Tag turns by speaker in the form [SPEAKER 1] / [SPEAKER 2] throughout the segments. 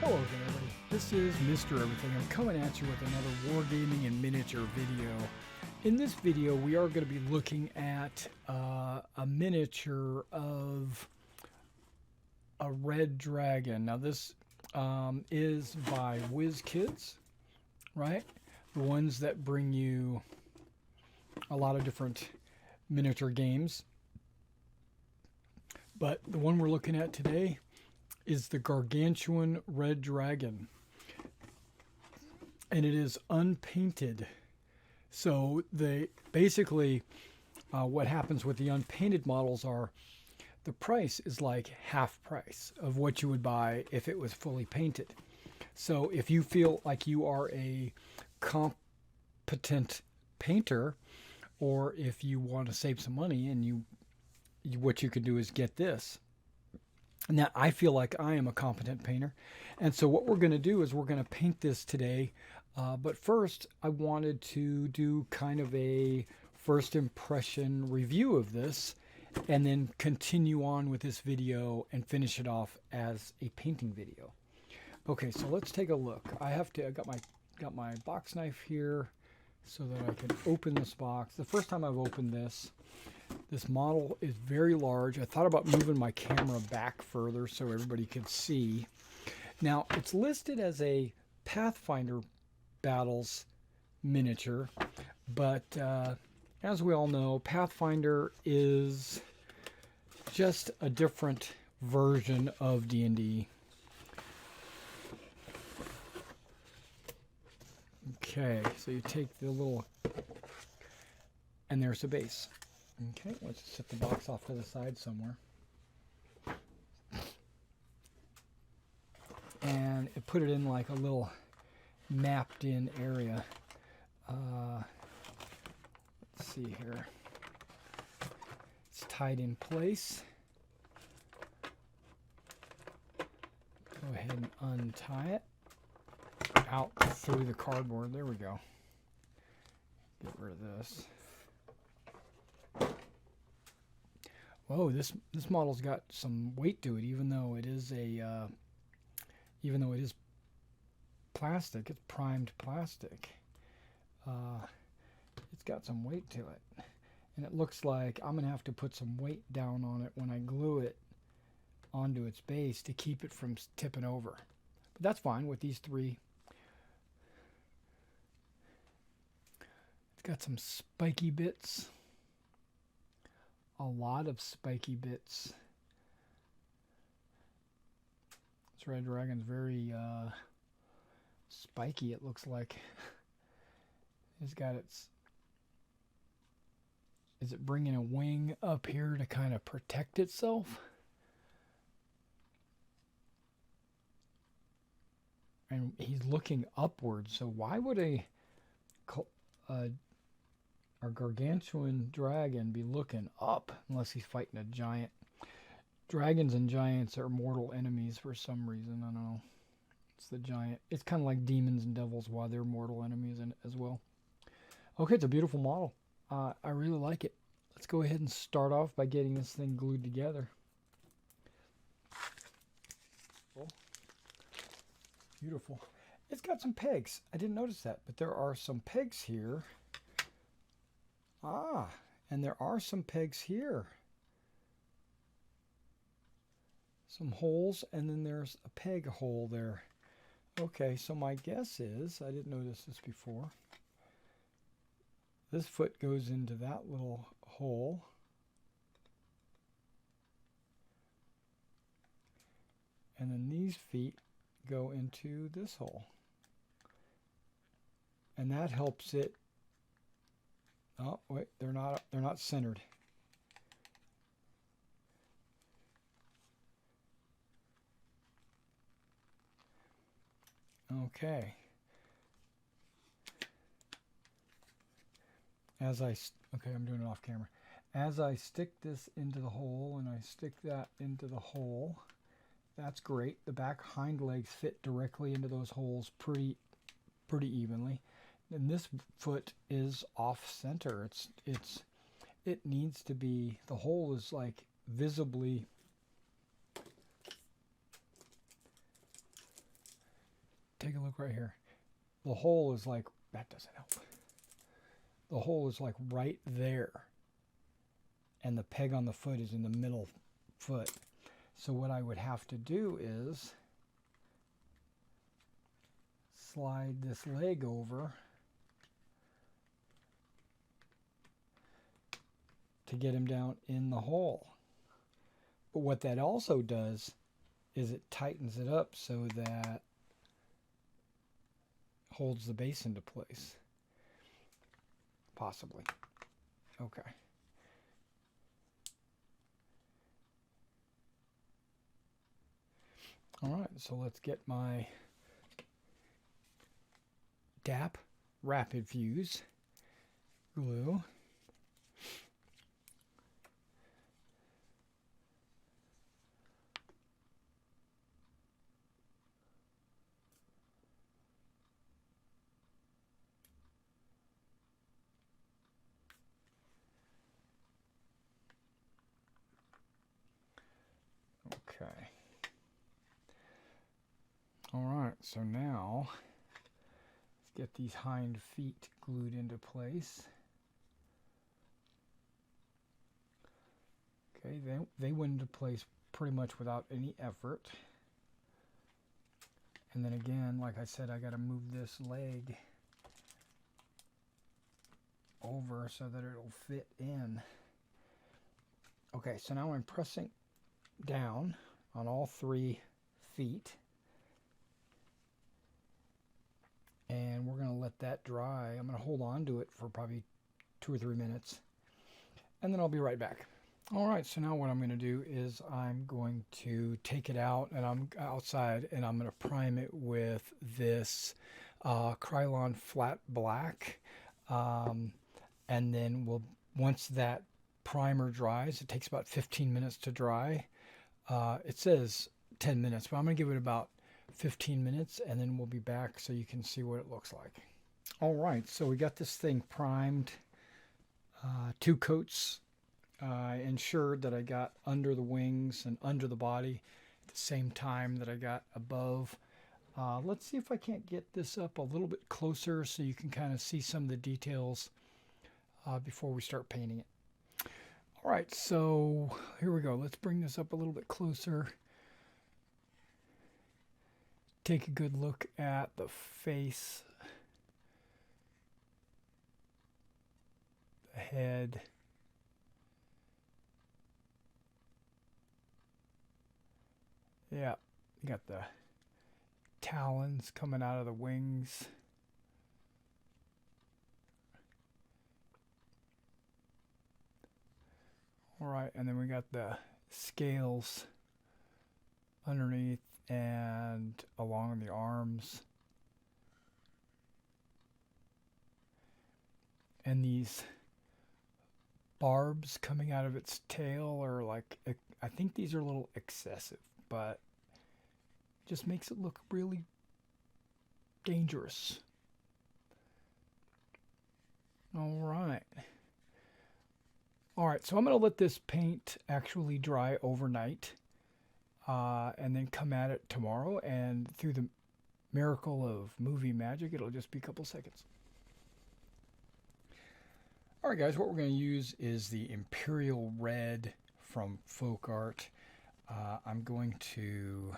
[SPEAKER 1] Hello again, everybody. This is Mr. Everything. I'm coming at you with another wargaming and miniature video. In this video, we are going to be looking at a miniature of a red dragon. Now, this is by WizKids, right? The ones that bring you a lot of different miniature games. But the one we're looking at today is the Gargantuan red dragon, and it is unpainted. So they basically what happens with the unpainted models are the price is like half price of what you would buy if it was fully painted. So if you feel like you are a competent painter, or if you want to save some money, and what you can do is get this. Now, I feel like I am a competent painter, and so what we're going to do is we're going to paint this today. But first, I wanted to do kind of a first impression review of this, and then continue on with this video and finish it off as a painting video. Okay, so let's take a look. I got my box knife here so that I can open this box. The first time I've opened this model is very large. I thought about moving my camera back further so everybody could see. Now, it's listed as a Pathfinder Battles miniature, but as we all know, Pathfinder is just a different version of D&D. Okay, so you take the little, and there's the base. Okay, let's set the box off to the side somewhere. And it put it in like a little mapped in area. Let's see here. It's tied in place. Go ahead and untie it. Out through the cardboard. There we go. Get rid of this. Whoa, this model's got some weight to it, even though it is plastic. It's primed plastic. It's got some weight to it, and it looks like I'm gonna have to put some weight down on it when I glue it onto its base to keep it from tipping over. But that's fine with these three. It's got some spiky bits. A lot of spiky bits. This red dragon's very spiky, it looks like. It's got its... Is it bringing a wing up here to kind of protect itself? And he's looking upwards, so why would a Gargantuan dragon be looking up unless he's fighting a giant? Dragons and giants are mortal enemies for some reason. I don't know. It's the giant. It's kind of like demons and devils, why they're mortal enemies as well. Okay, it's a beautiful model. I really like it. Let's go ahead and start off by getting this thing glued together. Beautiful. It's got some pegs. I didn't notice that, but there are some pegs here. Ah, and there are some pegs here. Some holes, and then there's a peg hole there. Okay, so my guess is, I didn't notice this before, this foot goes into that little hole. And then these feet go into this hole. And that helps it. Oh, wait, they're not centered. Okay. Okay, I'm doing it off camera. As I stick this into the hole and I stick that into the hole, that's great. The back hind legs fit directly into those holes pretty evenly. And this foot is off center. It needs to be, the hole is like visibly take a look right here. The hole is like, that doesn't help. The hole is like right there. And the peg on the foot is in the middle foot. So what I would have to do is slide this leg over to get him down in the hole. But what that also does is it tightens it up so that it holds the base into place. Possibly. Okay. All right, so let's get my DAP Rapid Fuse glue. Okay. All right, so now let's get these hind feet glued into place. Okay, they went into place pretty much without any effort. And then again, like I said, I got to move this leg over so that it'll fit in. Okay, so now I'm pressing down on all 3 feet. And we're going to let that dry. I'm going to hold on to it for probably 2 or 3 minutes. And then I'll be right back. All right, so now what I'm going to do is I'm going to take it out, and I'm outside, and I'm going to prime it with this Krylon Flat Black. And then once that primer dries, it takes about 15 minutes to dry. It says 10 minutes, but I'm going to give it about 15 minutes, and then we'll be back so you can see what it looks like. All right, so we got this thing primed, 2 coats. I ensured that I got under the wings and under the body at the same time that I got above. Let's see if I can't get this up a little bit closer so you can kind of see some of the details before we start painting it. All right, so here we go. Let's bring this up a little bit closer. Take a good look at the face, the head, yeah, you got the talons coming out of the wings. All right, and then we got the scales underneath and along the arms. And these barbs coming out of its tail are like, I think these are a little excessive, but just makes it look really dangerous. All right. All right, so I'm going to let this paint actually dry overnight and then come at it tomorrow. And through the miracle of movie magic, it'll just be a couple seconds. All right, guys, what we're going to use is the Imperial Red from Folk Art. I'm going to...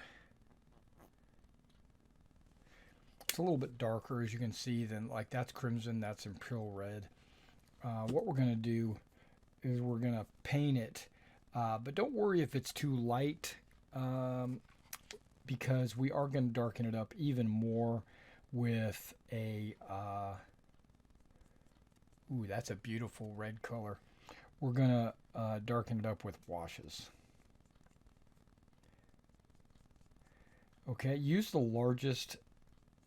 [SPEAKER 1] It's a little bit darker, as you can see, than like that's crimson, that's Imperial Red. What we're going to do is we're going to paint it, but don't worry if it's too light, because we are going to darken it up even more with a ooh, that's a beautiful red color. We're going to darken it up with washes. Okay, use the largest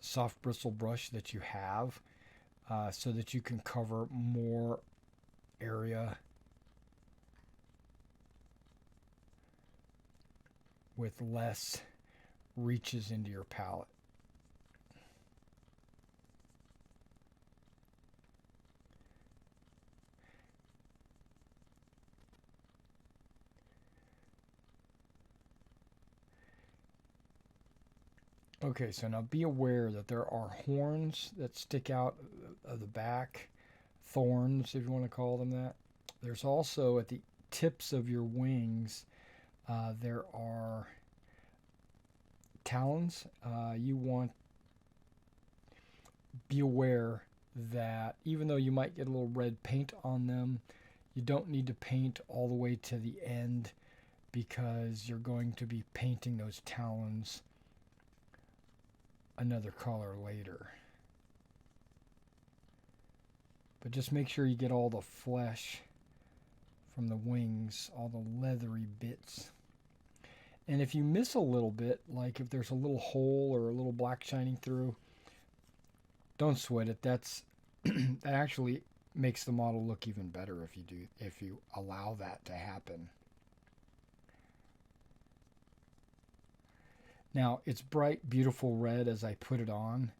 [SPEAKER 1] soft bristle brush that you have so that you can cover more area with less reaches into your palette. Okay, so now be aware that there are horns that stick out of the back, thorns, if you want to call them that. There's also at the tips of your wings, there are talons. You want be aware that even though you might get a little red paint on them, you don't need to paint all the way to the end because you're going to be painting those talons another color later. But just make sure you get all the flesh from the wings, all the leathery bits. And if you miss a little bit, like if there's a little hole or a little black shining through, don't sweat it. That actually makes the model look even better if you allow that to happen. Now, it's bright, beautiful red as I put it on,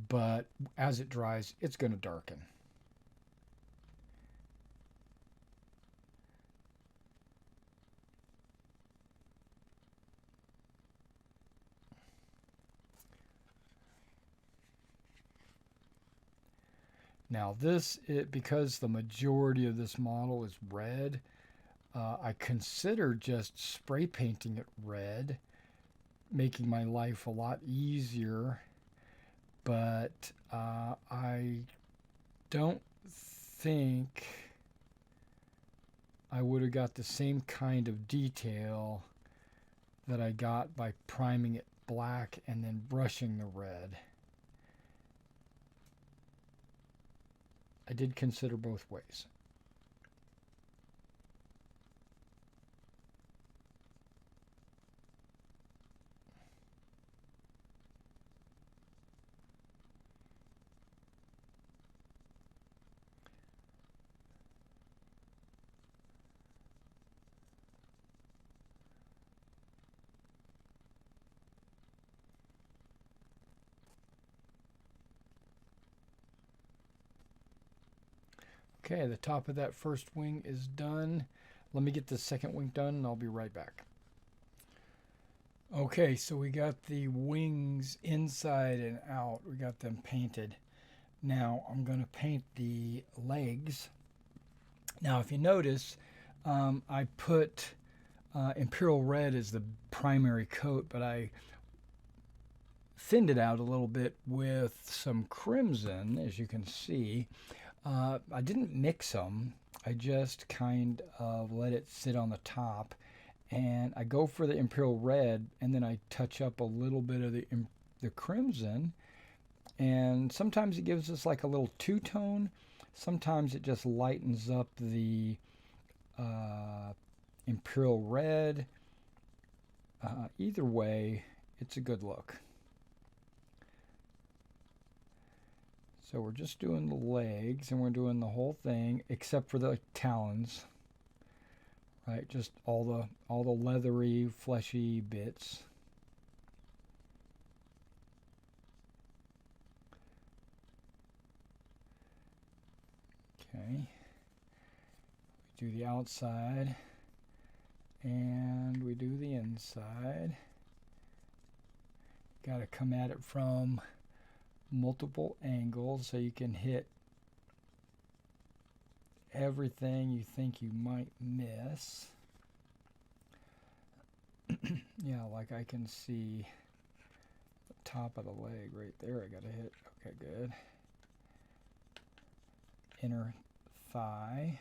[SPEAKER 1] but as it dries, it's going to darken. Now because the majority of this model is red, I considered just spray painting it red, making my life a lot easier, but I don't think I would have got the same kind of detail that I got by priming it black and then brushing the red. I did consider both ways. Okay, the top of that first wing is done. Let me get the second wing done and I'll be right back. Okay, so we got the wings inside and out. We got them painted. Now I'm going to paint the legs. Now if you notice, I put Imperial Red as the primary coat, but I thinned it out a little bit with some crimson, as you can see. I didn't mix them. I just kind of let it sit on the top, and I go for the Imperial Red, and then I touch up a little bit of the crimson, and sometimes it gives us like a little two-tone. Sometimes it just lightens up the Imperial Red. Either way, it's a good look. So we're just doing the legs, and we're doing the whole thing except for the talons, right? Just all the leathery, fleshy bits. Okay. We do the outside, and we do the inside. Got to come at it from multiple angles so you can hit everything you think you might miss. Yeah, like I can see the top of the leg right there. I gotta hit. Okay, good. Inner thigh.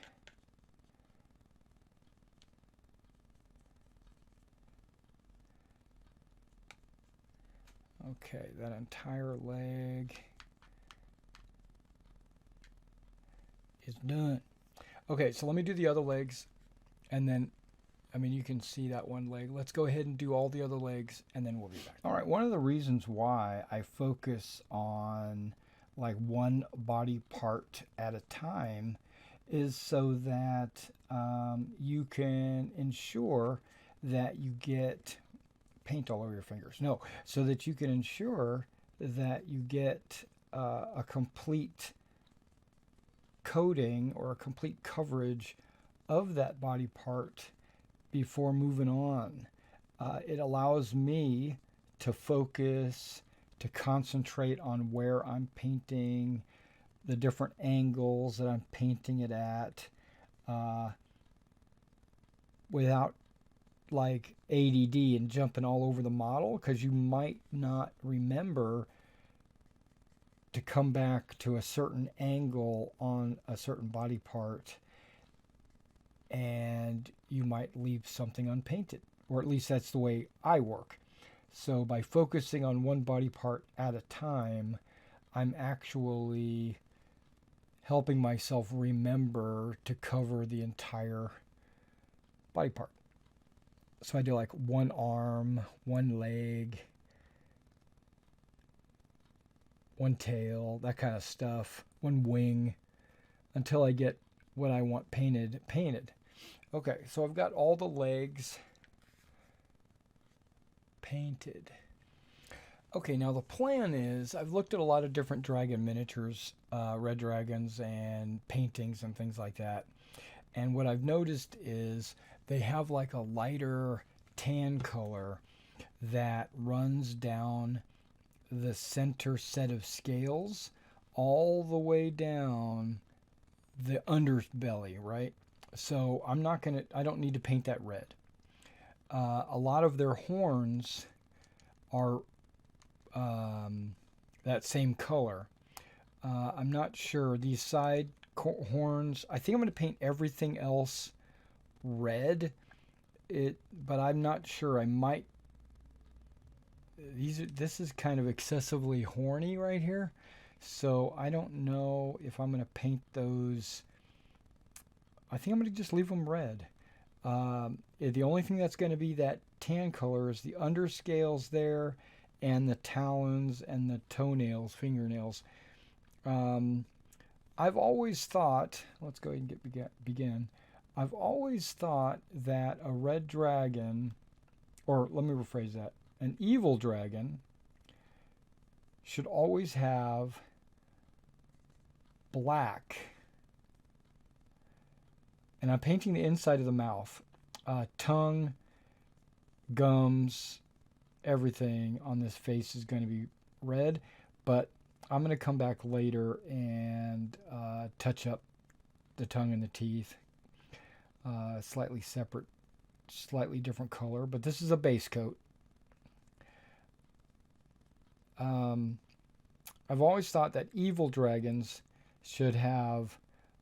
[SPEAKER 1] Okay, that entire leg is done. Okay, so let me do the other legs, and then, I mean, you can see that one leg. Let's go ahead and do all the other legs, and then we'll be back. All right, one of the reasons why I focus on like one body part at a time is so that you can ensure that you get paint all over your fingers. No, so that you can ensure that you get a complete coating or a complete coverage of that body part before moving on. It allows me to focus, to concentrate on where I'm painting, the different angles that I'm painting it at, uh, without like ADD and jumping all over the model, because you might not remember to come back to a certain angle on a certain body part, and you might leave something unpainted, or at least that's the way I work. So by focusing on one body part at a time, I'm actually helping myself remember to cover the entire body part. So I do like one arm, one leg, one tail, that kind of stuff, one wing, until I get what I want painted. Okay, so I've got all the legs painted. Okay, now the plan is, I've looked at a lot of different dragon miniatures, red dragons and paintings and things like that. And what I've noticed is they have like a lighter tan color that runs down the center set of scales all the way down the underbelly, right? So I don't need to paint that red. A lot of their horns are that same color. I'm not sure. These side horns, I think I'm going to paint everything else red. But I'm not sure. I might. This is kind of excessively horny right here, so I don't know if I'm going to paint those. I think I'm going to just leave them red. The only thing that's going to be that tan color is the underscales there, and the talons and the toenails, fingernails. I've always thought, let's go ahead and begin. I've always thought that a red dragon, or let me rephrase that, an evil dragon should always have black. And I'm painting the inside of the mouth, tongue, gums, everything on this face is going to be red, but I'm going to come back later and touch up the tongue and the teeth. Slightly separate, slightly different color, but this is a base coat. I've always thought that evil dragons should have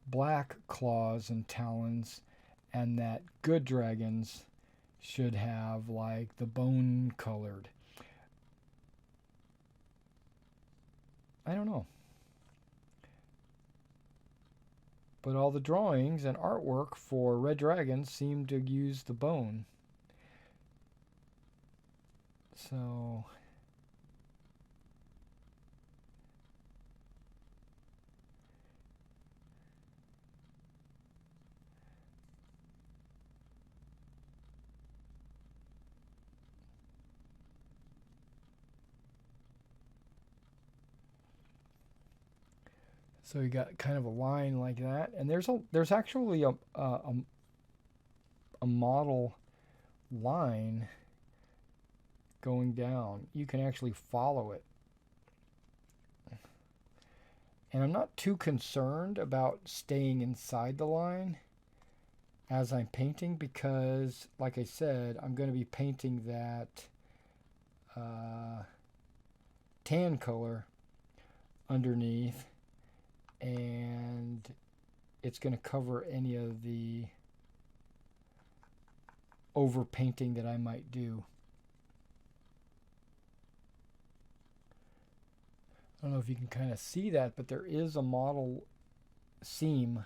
[SPEAKER 1] black claws and talons, and that good dragons should have like the bone colored. I don't know. But all the drawings and artwork for red dragons seem to use the bone. So you got kind of a line like that, and there's actually a model line going down. You can actually follow it. And I'm not too concerned about staying inside the line as I'm painting, because, like I said, I'm going to be painting that tan color underneath, and it's going to cover any of the over painting that I might do. I don't know if you can kind of see that, but there is a model seam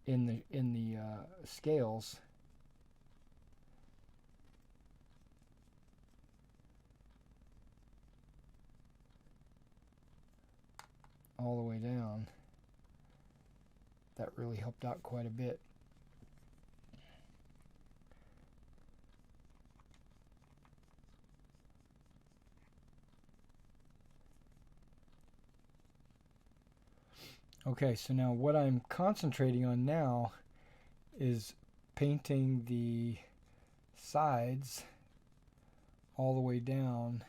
[SPEAKER 1] in the scales. All the way down. That really helped out quite a bit. Okay, so now what I'm concentrating on now is painting the sides all the way down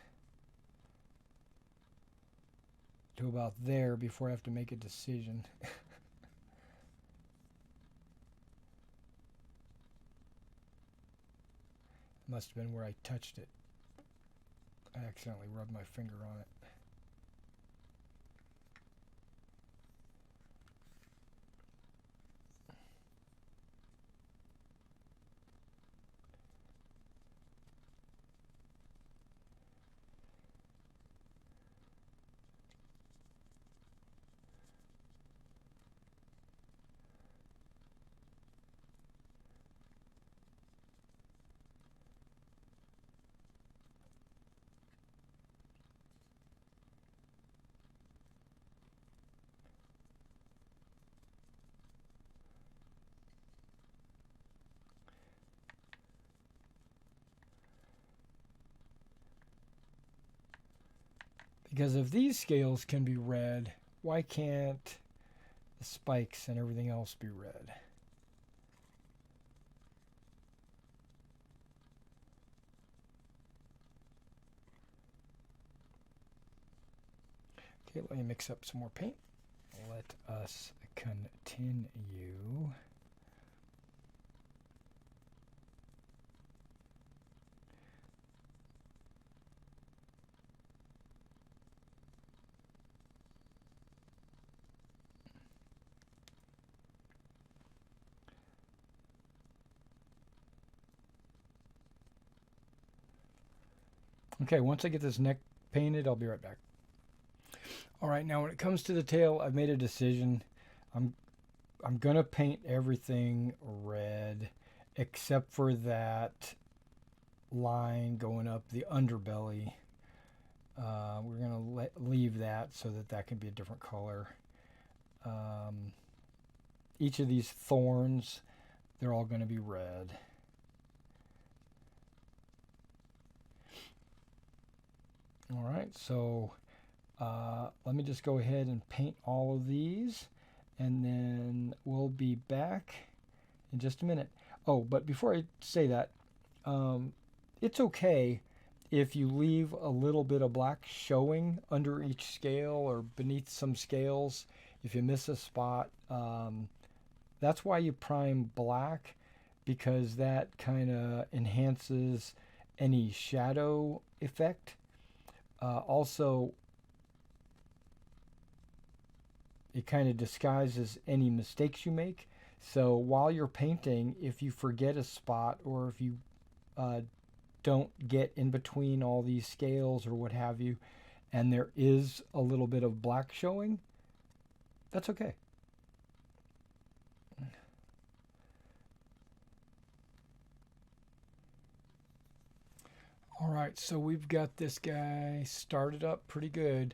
[SPEAKER 1] to about there before I have to make a decision. Must have been where I touched it. I accidentally rubbed my finger on it. Because if these scales can be red, why can't the spikes and everything else be red? Okay, let me mix up some more paint. Let us continue. Okay, once I get this neck painted, I'll be right back. All right, now when it comes to the tail, I've made a decision. I'm gonna paint everything red except for that line going up the underbelly. We're gonna leave that so that that can be a different color. Each of these thorns, they're all going to be red. All right, so let me just go ahead and paint all of these, and then we'll be back in just a minute. Oh, but before I say that, it's okay if you leave a little bit of black showing under each scale or beneath some scales. If you miss a spot, that's why you prime black, because that kind of enhances any shadow effect. Also, it kind of disguises any mistakes you make. So while you're painting, if you forget a spot, or if you don't get in between all these scales or what have you, and there is a little bit of black showing, that's okay. All right, so we've got this guy started up pretty good.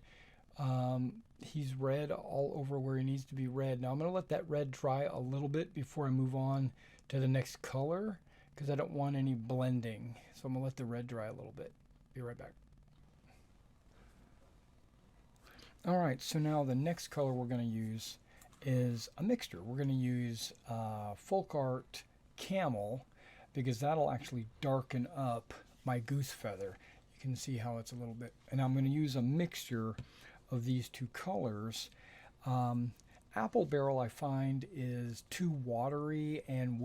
[SPEAKER 1] He's red all over where he needs to be red. Now I'm going to let that red dry a little bit before I move on to the next color, because I don't want any blending. So I'm going to let the red dry a little bit. Be right back. All right, so now the next color we're going to use is a mixture. We're going to use Folk Art Camel, because that'll actually darken up my goose feather. You can see how it's a little bit, and I'm going to use a mixture of these two colors. Apple Barrel, I find, is too watery and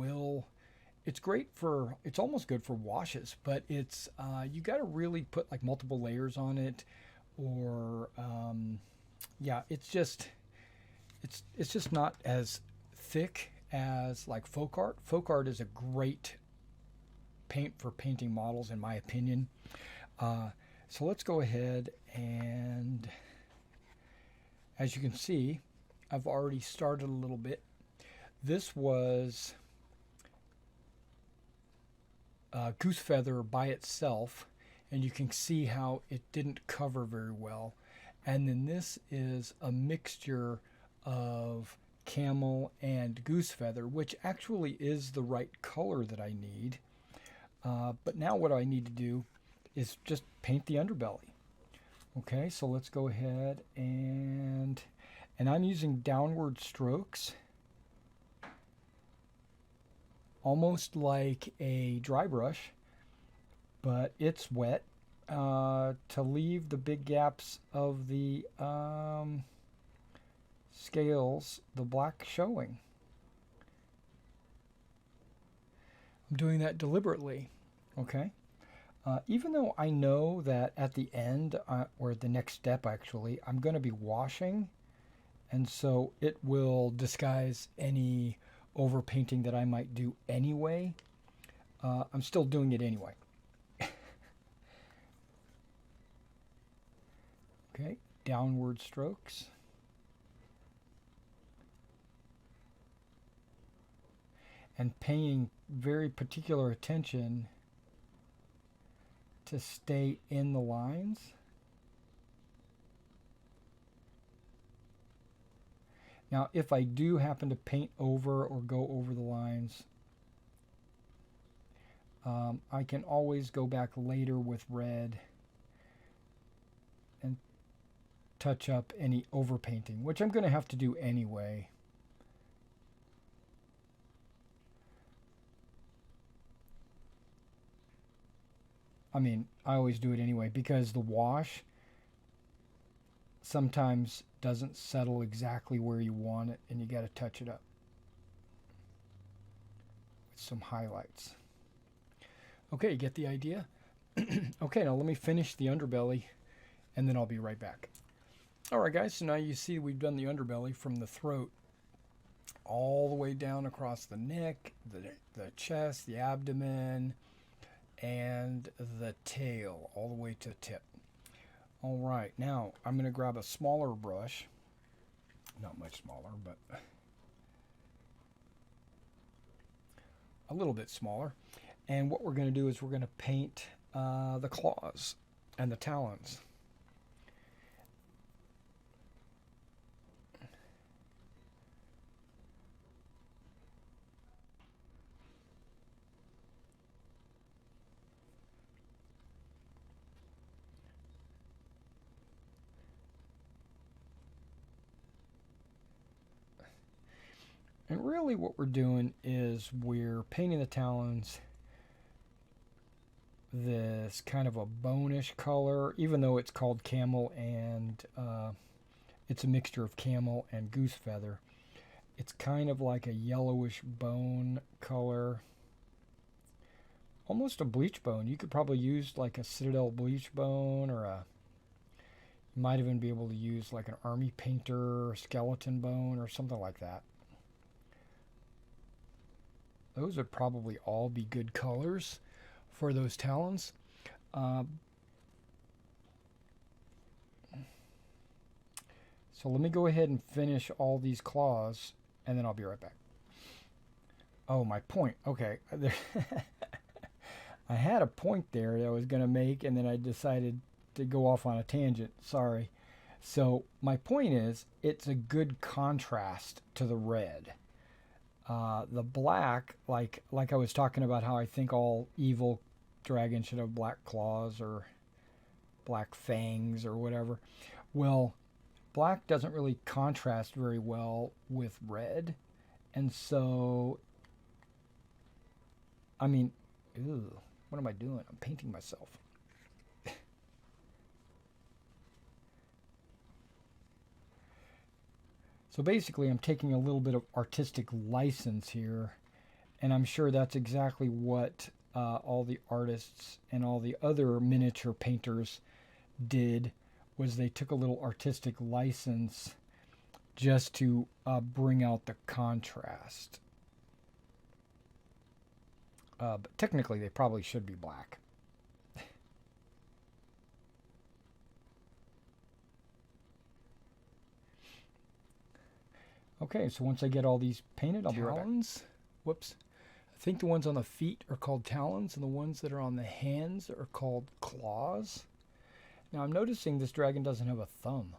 [SPEAKER 1] it's great for, it's almost good for washes, but it's you got to really put like multiple layers on it, or yeah, it's just not as thick as like Folk Art. Folk Art is a great paint for painting models, in my opinion. So let's go ahead, and as you can see, I've already started a little bit. This was goose feather by itself, and you can see how it didn't cover very well. And then this is a mixture of camel and goose feather, which actually is the right color that I need. But now what I need to do is just paint the underbelly. Okay, so let's go ahead and I'm using downward strokes, almost like a dry brush, but it's wet, to leave the big gaps of the scales, the black showing. I'm doing that deliberately, okay? Even though I know that at the end, or the next step actually, I'm going to be washing, and so it will disguise any overpainting that I might do anyway. I'm still doing it anyway. Okay, downward strokes. And paying very particular attention to stay in the lines. Now, if I do happen to paint over or go over the lines, I can always go back later with red and touch up any overpainting, which I'm going to have to do anyway. I mean, I always do it anyway because the wash sometimes doesn't settle exactly where you want it, and you got to touch it up with some highlights. Okay, you get the idea? Okay, now let me finish the underbelly, and then I'll be right back. Alright guys, so now you see we've done the underbelly from the throat all the way down across the neck, the chest, the abdomen, and the tail, all the way to the tip. Alright, now I'm going to grab a smaller brush, not much smaller, but a little bit smaller. And what we're going to do is we're going to paint the claws and the talons. And really what we're doing is we're painting the talons this kind of a bonish color, even though it's called camel and it's a mixture of camel and goose feather. It's kind of like a yellowish bone color, almost a bleach bone. You could probably use like a Citadel bleach bone, or you might even be able to use like an army painter skeleton bone or something like that. Those would probably all be good colors for those talons. So let me go ahead and finish all these claws, and then I'll be right back. Oh, my point. Okay. I had a point there that I was going to make, and then I decided to go off on a tangent. Sorry. So my point is, it's a good contrast to the red. The black, like I was talking about how I think all evil dragons should have black claws or black fangs or whatever. Well, black doesn't really contrast very well with red. And so, I mean, ew, what am I doing? I'm painting myself. So basically, I'm taking a little bit of artistic license here, and I'm sure that's exactly what all the artists and all the other miniature painters did, was they took a little artistic license just to bring out the contrast. But technically, they probably should be black. Okay, so once I get all these painted, I'll be right back. Whoops. I think the ones on the feet are called talons, and the ones that are on the hands are called claws. Now I'm noticing this dragon doesn't have a thumb.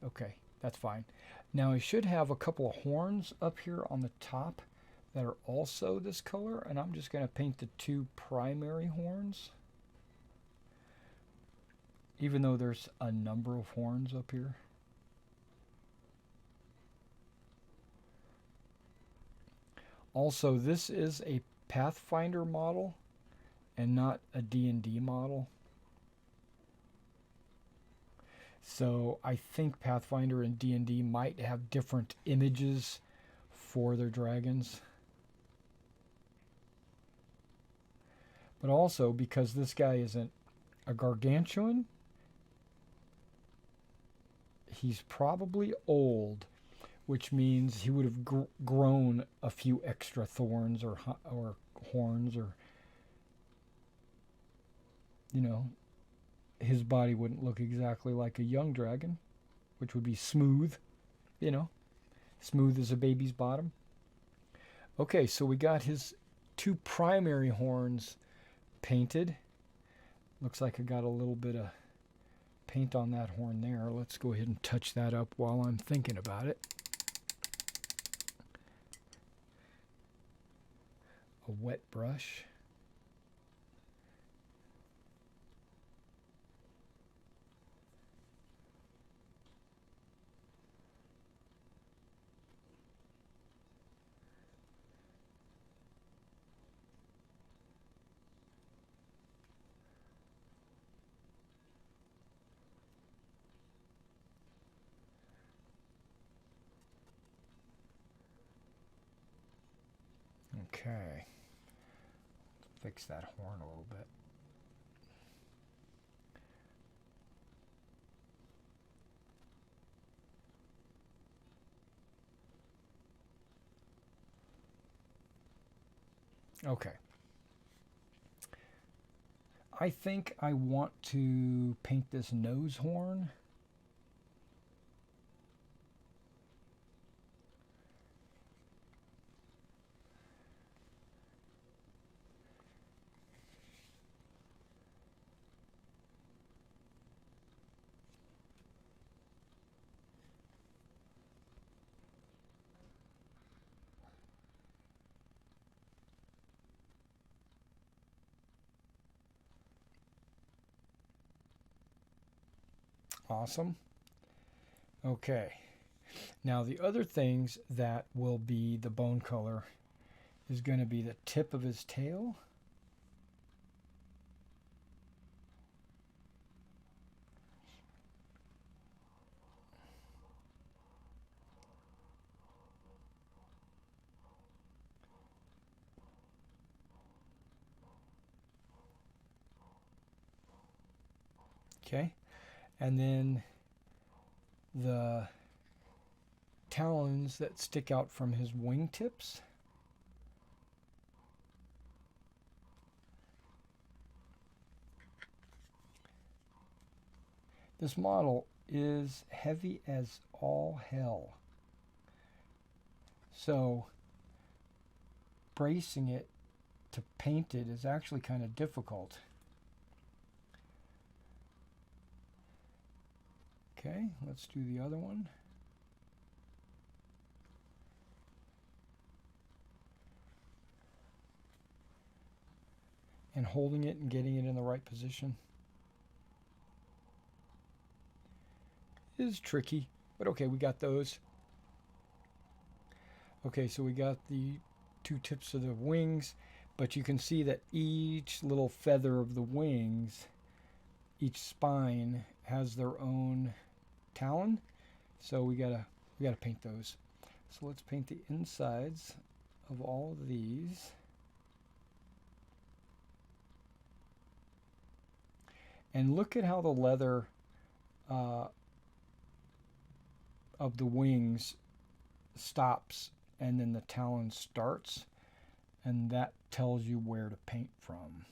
[SPEAKER 1] Okay, that's fine. Now I should have a couple of horns up here on the top that are also this color, and I'm just going to paint the two primary horns, even though there's a number of horns up here. Also, this is a Pathfinder model, and not a D&D model. So I think Pathfinder and D&D might have different images for their dragons. But also, because this guy isn't a Gargantuan, he's probably old, which means he would have grown a few extra thorns or horns, or, you know, his body wouldn't look exactly like a young dragon, which would be smooth, you know, smooth as a baby's bottom. Okay, so we got his two primary horns painted. Looks like I got a little bit of paint on that horn there. Let's go ahead and touch that up while I'm thinking about it. A wet brush. Okay. Fix that horn a little bit. Okay. I think I want to paint this nose horn. Awesome. Okay. Now the other things that will be the bone color is going to be the tip of his tail. Okay. And then the talons that stick out from his wingtips. This model is heavy as all hell. So bracing it to paint it is actually kind of difficult. Okay, let's do the other one. And holding it and getting it in the right position is tricky, but okay, we got those. Okay, so we got the two tips of the wings, but you can see that each little feather of the wings, each spine has their own talon, so we gotta paint those. So let's paint the insides of all of these. And look at how the leather of the wings stops and then the talon starts, and that tells you where to paint from.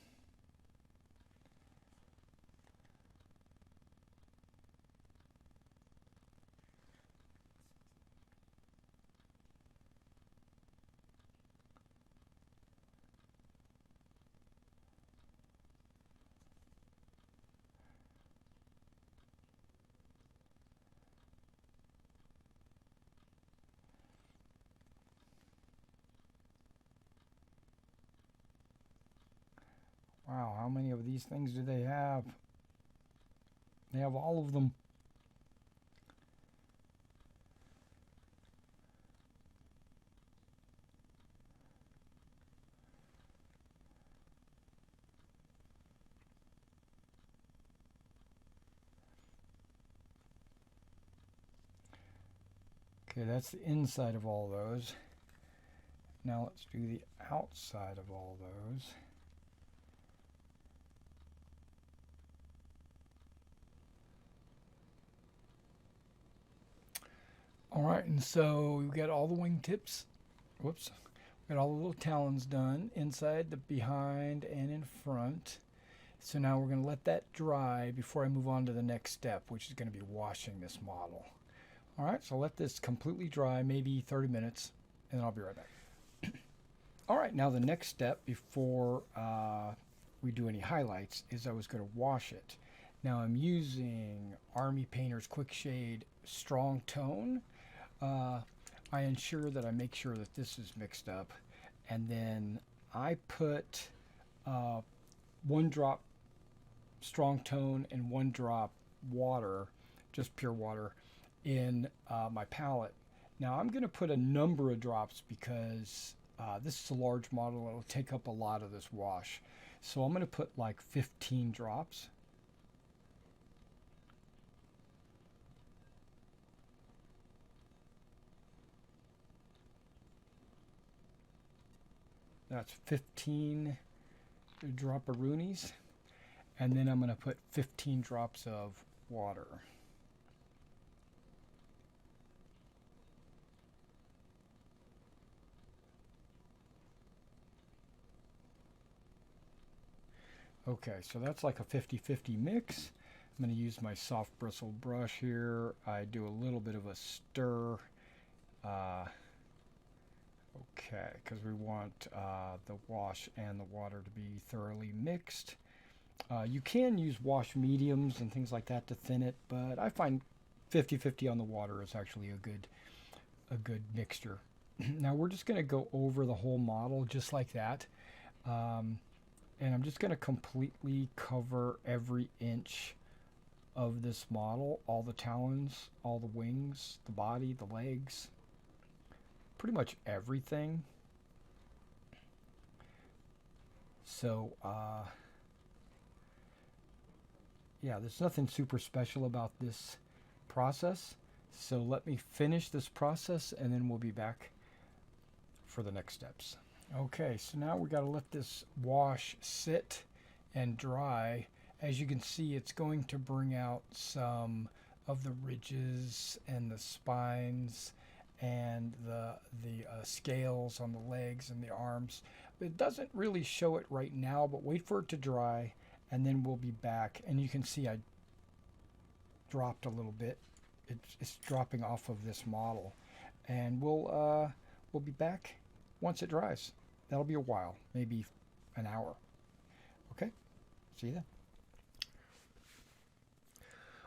[SPEAKER 1] Wow, how many of these things do they have? They have all of them. Okay, that's the inside of all those. Now let's do the outside of all those. All right, and so we've got all the wingtips. Whoops. Got all the little talons done, inside, the behind, and in front. So now we're going to let that dry before I move on to the next step, which is going to be washing this model. All right, so let this completely dry, maybe 30 minutes, and then I'll be right back. All right, now the next step before we do any highlights is I was going to wash it. Now I'm using Army Painter's Quick Shade Strong Tone. I ensure that I make sure that this is mixed up, and then I put 1 drop strong tone and 1 drop water, just pure water, in my palette. Now I'm going to put a number of drops because this is a large model. It'll take up a lot of this wash. So I'm going to put like 15 drops. That's 15 drop-a-roonies. And then I'm going to put 15 drops of water. Okay, so that's like a 50-50 mix. I'm going to use my soft bristle brush here. I do a little bit of a stir. Okay, because we want the wash and the water to be thoroughly mixed. You can use wash mediums and things like that to thin it, but I find 50-50 on the water is actually a good mixture. Now we're just going to go over the whole model just like that. And I'm just going to completely cover every inch of this model, all the talons, all the wings, the body, the legs, pretty much everything. So, yeah, there's nothing super special about this process. So let me finish this process and then we'll be back for the next steps. Okay, so now we got to let this wash sit and dry. As you can see, it's going to bring out some of the ridges and the spines and the scales on the legs and the arms. It doesn't really show it right now, but wait for it to dry and then we'll be back. And you can see I dropped a little bit. It's dropping off of this model, and we'll be back once it dries. That'll be a while, maybe an hour. Okay, see you then.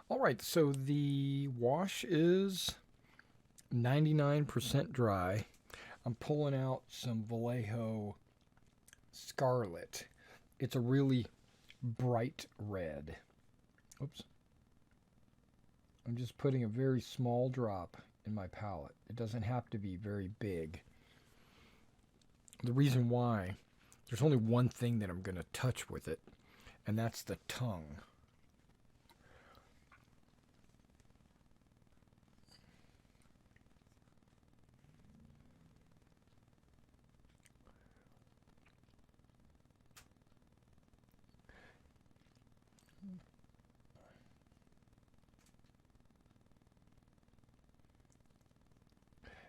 [SPEAKER 1] All right, so the wash is 99% dry. I'm pulling out some Vallejo Scarlet. It's a really bright red. Oops. I'm just putting a very small drop in my palette. It doesn't have to be very big. The reason why, there's only one thing that I'm going to touch with it, and that's the tongue.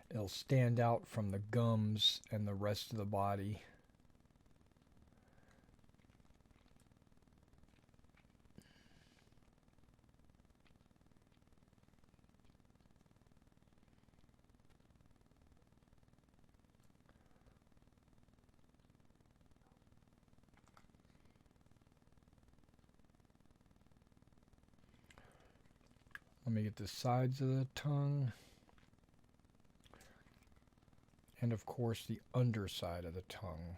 [SPEAKER 1] It'll stand out from the gums and the rest of the body. Let me get the sides of the tongue. And of course the underside of the tongue.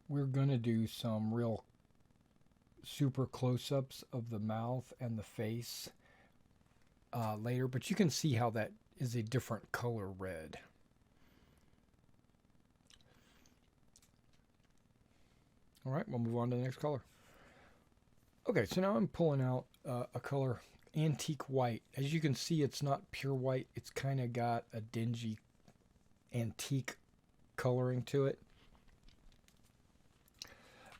[SPEAKER 1] We're going to do some real super close-ups of the mouth and the face later, but you can see how that is a different color red. All right, we'll move on to the next color. Okay, so now I'm pulling out a color, antique white. As you can see, it's not pure white. It's kind of got a dingy antique coloring to it,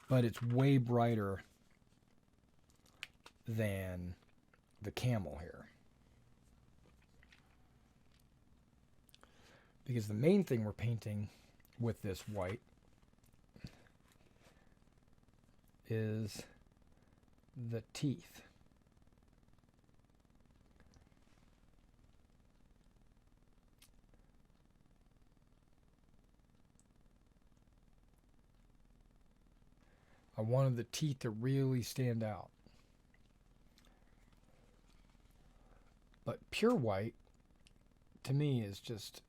[SPEAKER 1] but it's way brighter than the camel here. Because the main thing we're painting with this white is the teeth. I wanted the teeth to really stand out. But pure white, to me, is just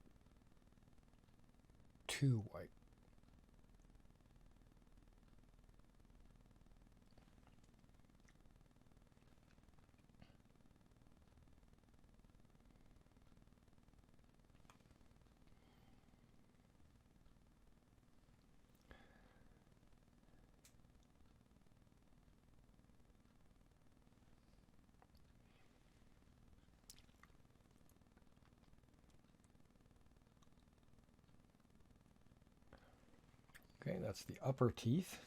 [SPEAKER 1] too white. Okay, that's the upper teeth.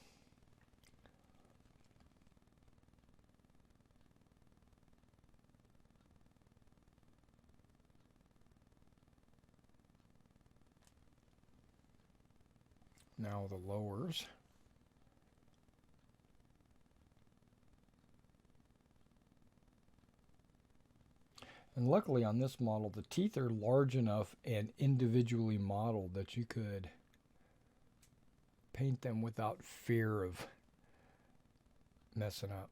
[SPEAKER 1] Now the lowers. And luckily on this model, the teeth are large enough and individually modeled that you could paint them without fear of messing up.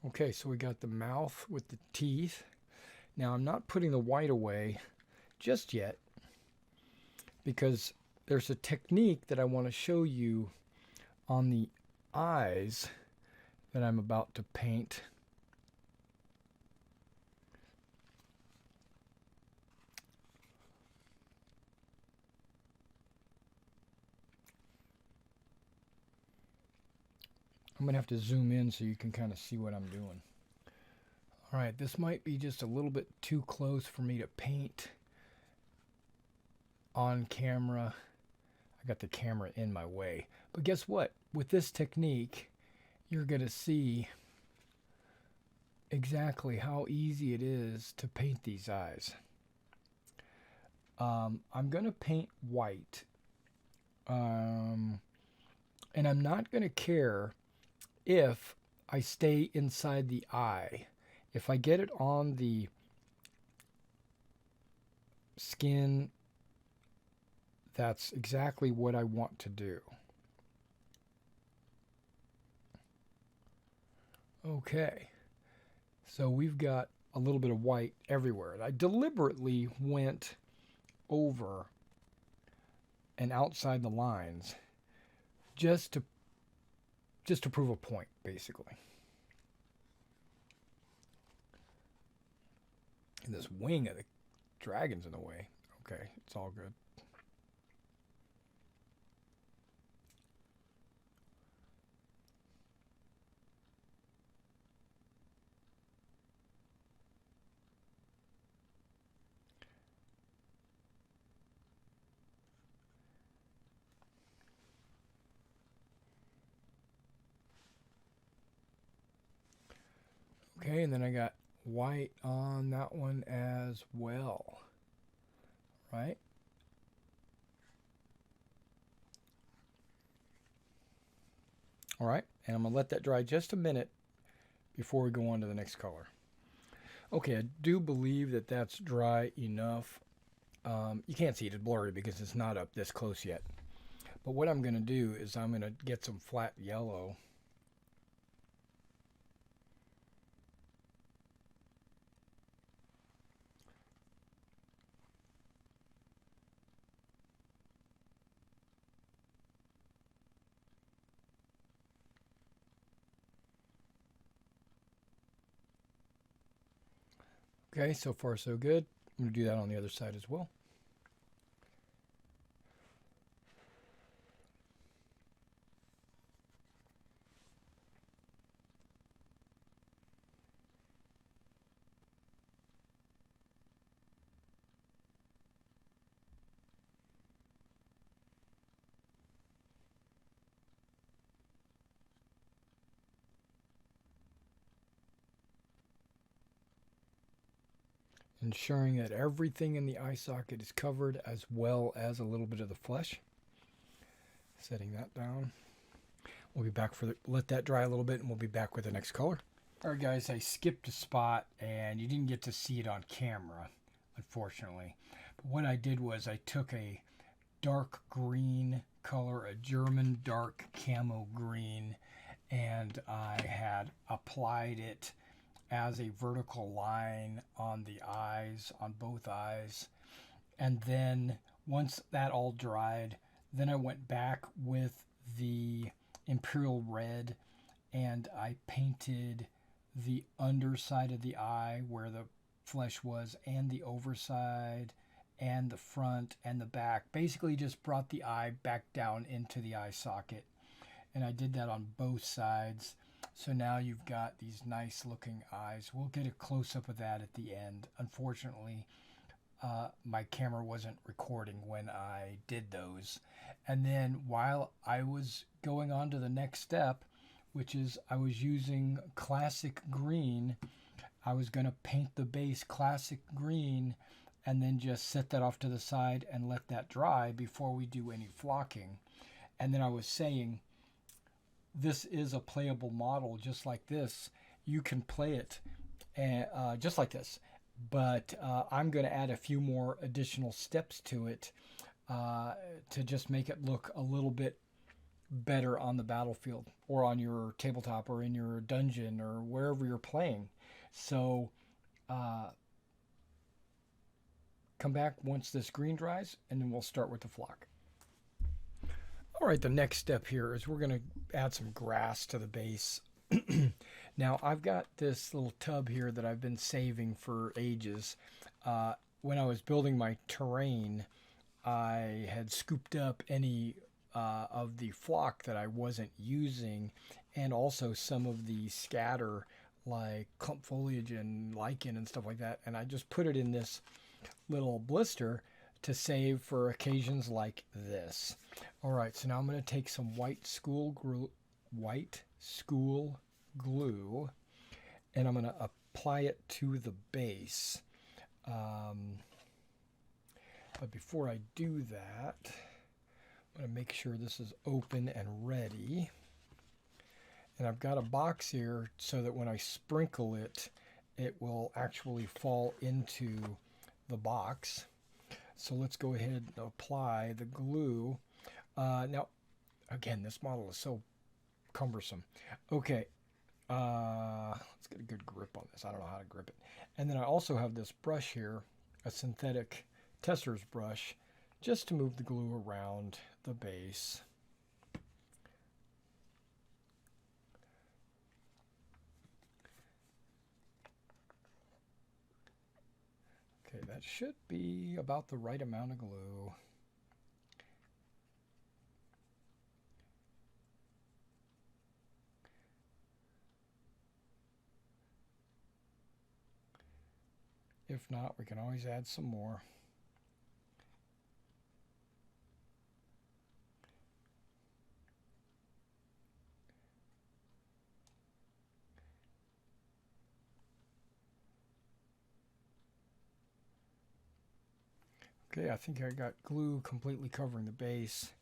[SPEAKER 1] Okay, so we got the mouth with the teeth. Now I'm not putting the white away just yet because there's a technique that I want to show you on the eyes that I'm about to paint. I'm going to have to zoom in so you can kind of see what I'm doing. All right, this might be just a little bit too close for me to paint on camera. I got the camera in my way. But guess what? With this technique, you're going to see exactly how easy it is to paint these eyes. I'm going to paint white. And I'm not going to care if I stay inside the eye. If I get it on the skin, that's exactly what I want to do. Okay, so we've got a little bit of white everywhere. And I deliberately went over and outside the lines just to prove a point, basically. And this wing of the dragon's in the way. Okay, it's all good. Okay, and then I got white on that one as well, right? All right, and I'm going to let that dry just a minute before we go on to the next color. Okay, I do believe that that's dry enough. You can't see it, it's blurry because it's not up this close yet. But what I'm going to do is I'm going to get some flat yellow. Okay, so far so good. I'm going to do that on the other side as well. Ensuring that everything in the eye socket is covered as well as a little bit of the flesh. Setting that down. We'll be back let that dry a little bit and we'll be back with the next color. All right, guys, I skipped a spot and you didn't get to see it on camera, unfortunately. But what I did was I took a dark green color, a German dark camo green, and I had applied it as a vertical line on the eyes, on both eyes. And then once that all dried, then I went back with the Imperial Red and I painted the underside of the eye where the flesh was, and the overside, and the front and the back. Basically just brought the eye back down into the eye socket. And I did that on both sides. So now you've got these nice looking eyes. We'll get a close-up of that at the end. Unfortunately, my camera wasn't recording when I did those. And then while I was going on to the next step, which is I was using classic green, I was going to paint the base classic green and then just set that off to the side and let that dry before we do any flocking. And then I was saying, this is a playable model just like this. You can play it just like this, but I'm going to add a few more additional steps to it to just make it look a little bit better on the battlefield or on your tabletop or in your dungeon or wherever you're playing. So come back once this green dries and then we'll start with the flock. All right, the next step here is we're going to add some grass to the base. Now, I've got this little tub here that I've been saving for ages. When I was building my terrain, I had scooped up any of the flock that I wasn't using, and also some of the scatter like clump foliage and lichen and stuff like that, and I just put it in this little blister to save for occasions like this. All right, so now I'm going to take some white school glue, and I'm going to apply it to the base. But before I do that, I'm going to make sure this is open and ready. And I've got a box here so that when I sprinkle it, it will actually fall into the box. So let's go ahead and apply the glue. Now, again, this model is so cumbersome. Okay, let's get a good grip on this. I don't know how to grip it. And then I also have this brush here, a synthetic tester's brush, just to move the glue around the base. Okay, that should be about the right amount of glue. If not, we can always add some more. Okay, I think I got glue completely covering the base.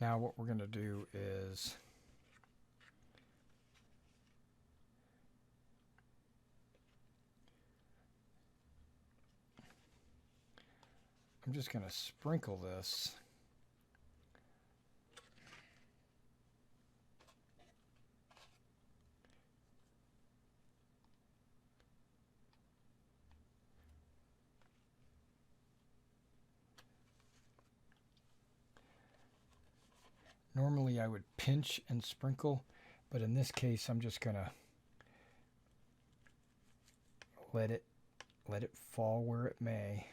[SPEAKER 1] Now what we're going to do is I'm just going to sprinkle this. Normally I would pinch and sprinkle, but in this case I'm just going to let it let it fall where it may.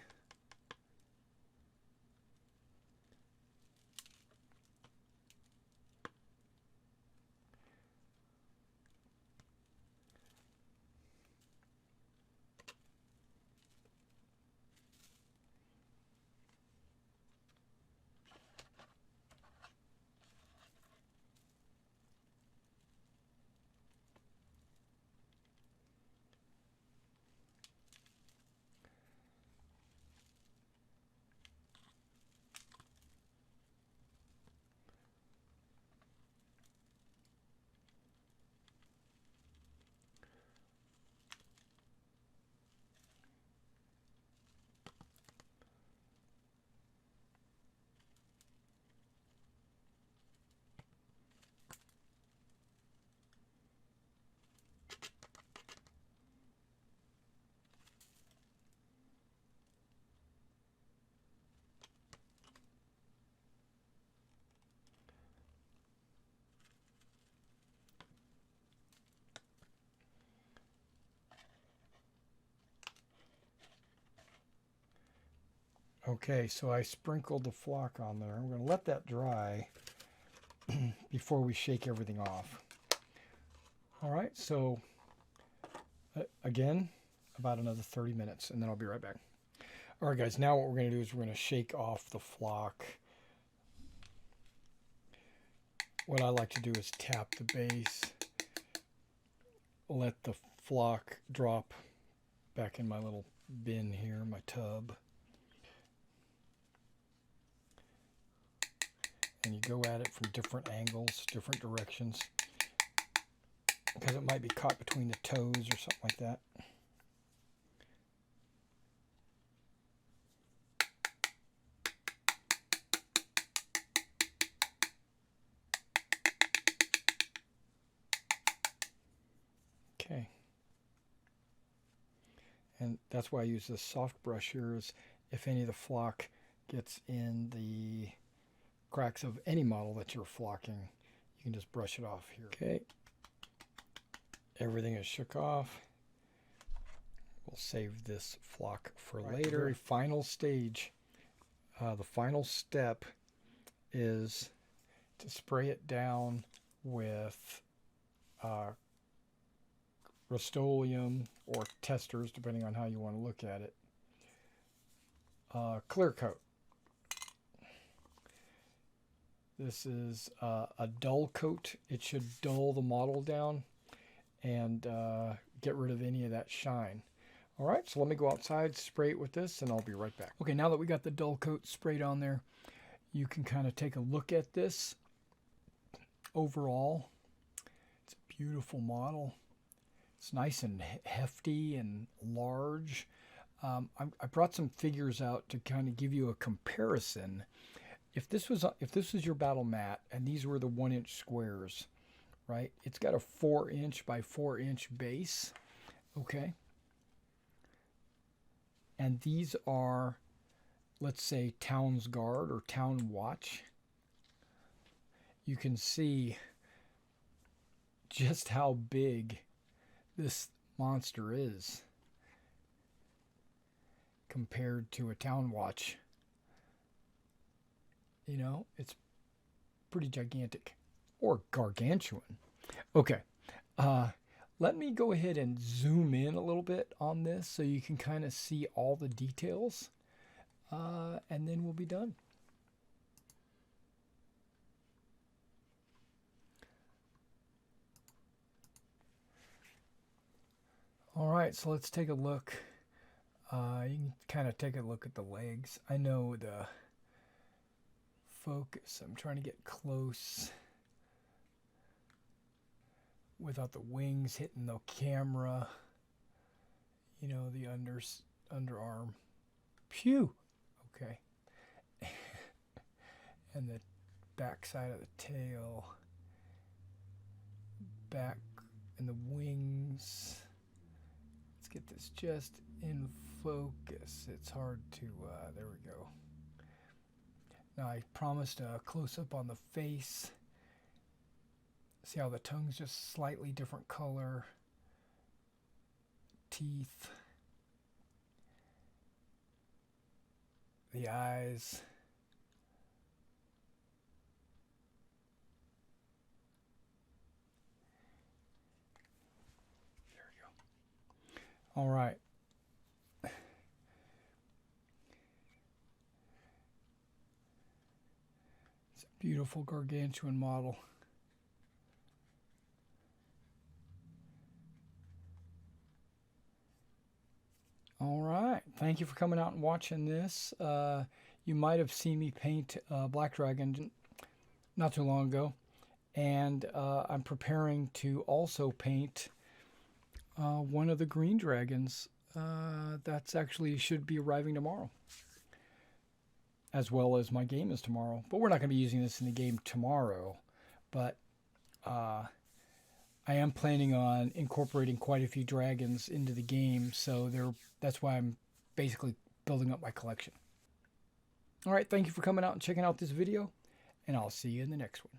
[SPEAKER 1] Okay, so I sprinkled the flock on there. I'm going to let that dry before we shake everything off. All right, so again, about another 30 minutes, and then I'll be right back. All right, guys, now what we're going to do is we're going to shake off the flock. What I like to do is tap the base, let the flock drop back in my little bin here, my tub. And you go at it from different angles, different directions, because it might be caught between the toes or something like that. Okay. And that's why I use this soft brush here, is if any of the flock gets in the cracks of any model that you're flocking, you can just brush it off here. Okay, everything is shook off. We'll save this flock for later. The very final stage, the final step is to spray it down with Rust-Oleum or testers, depending on how you want to look at it. Clear coat. This is a dull coat. It should dull the model down and get rid of any of that shine. All right, so let me go outside, spray it with this, and I'll be right back. Okay, now that we got the dull coat sprayed on there, you can kind of take a look at this. Overall, it's a beautiful model. It's nice and hefty and large. I brought some figures out to kind of give you a comparison. If this was your battle mat and these were the 1-inch squares, right? It's got a 4-inch by 4-inch base, okay? And these are, let's say, Town's Guard or Town Watch. You can see just how big this monster is compared to a Town Watch. You know, it's pretty gigantic. Or gargantuan. Okay. Let me go ahead and zoom in a little bit on this so you can kind of see all the details. And then we'll be done. All right, so let's take a look. You can kind of take a look at the legs. I know the focus. I'm trying to get close without the wings hitting the camera. You know, the underarm. Phew. Okay. And the back side of the tail. Back and the wings. Let's get this just in focus. It's hard to, there we go. Now I promised a close-up on the face. See how the tongue's just slightly different color. Teeth. the eyes. There we go. All right. It's a beautiful Gargantuan model. All right. Thank you for coming out and watching this. You might have seen me paint Black Dragon not too long ago. And I'm preparing to also paint one of the green dragons. That's actually should be arriving tomorrow. As well as my game is tomorrow. But we're not going to be using this in the game tomorrow. But I am planning on incorporating quite a few dragons into the game, so that's why I'm basically building up my collection. All right, thank you for coming out and checking out this video, and I'll see you in the next one.